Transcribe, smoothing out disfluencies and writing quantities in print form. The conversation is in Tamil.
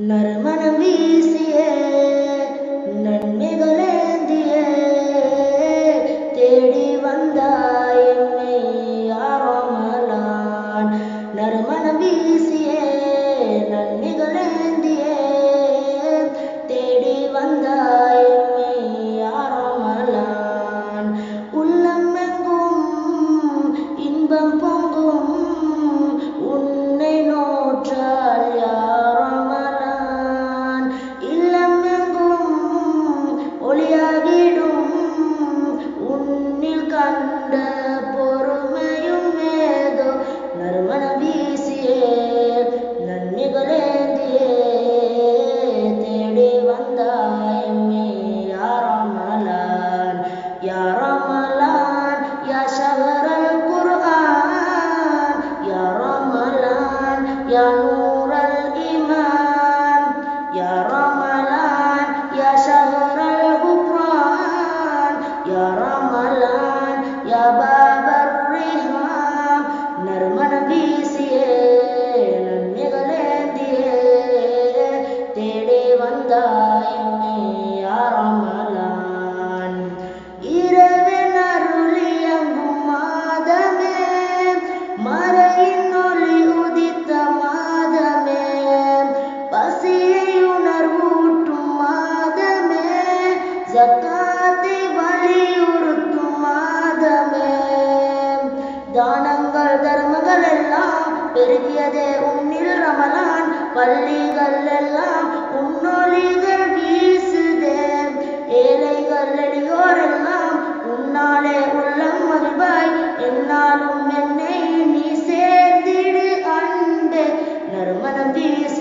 நறுமணம் வீசிய நன்மைகளேந்திய தேடி வந்தாய் எம்மை யாரோமலான். நறுமணம் வீசிய நன்மைகளேந்திய தேடி வந்தாய் எம்மை யாரோமலான். உள்ளம் எங்கும் இன்பம் பொங்கும் உன்னை நோற்றால் ஒளியாகிடும் உன்னில் கண்ட பொறுமையும் ஏதோ. நறுமணம் வீசியே நன்மைகளேந்தியே தேடி வந்தாய் எம்மை யாரோமலான். யாரோமலான் யா ஷஹ்ரல் குர்ஆன், யாரோமலான் யா நூரல் ஈமான், யாரோமலான் யா ஷஹ்ரல் ya Ramalan ya Babar Riham. நறுமணம் வீசியே நன்மைகளேந்தியே தேடி வந்தாய் எம்மை யாரோமலான். இரவின் அருளியங்கும் மாதமே, மறையின் ஒளி உதித்த மாதமே, பசியை உணர்வூட்டும் மாதமே, ஜக்காத்தை வலியுறுத்தும் மாதமே. தானங்கள் தர்மங்கள் எல்லாம் பெருகியதே உன்னில் ரமலான். பள்ளிகள் எல்லாம் உன்னொலிகள் வீசுதே. ஏழைகள் எளியோர் எல்லாம் உன்னாலே உள்ளம் மகிழ்வாய். என்னாலும் என்னை நீ சேர்ந்திடு அன்பே. நறுமணம் வீசு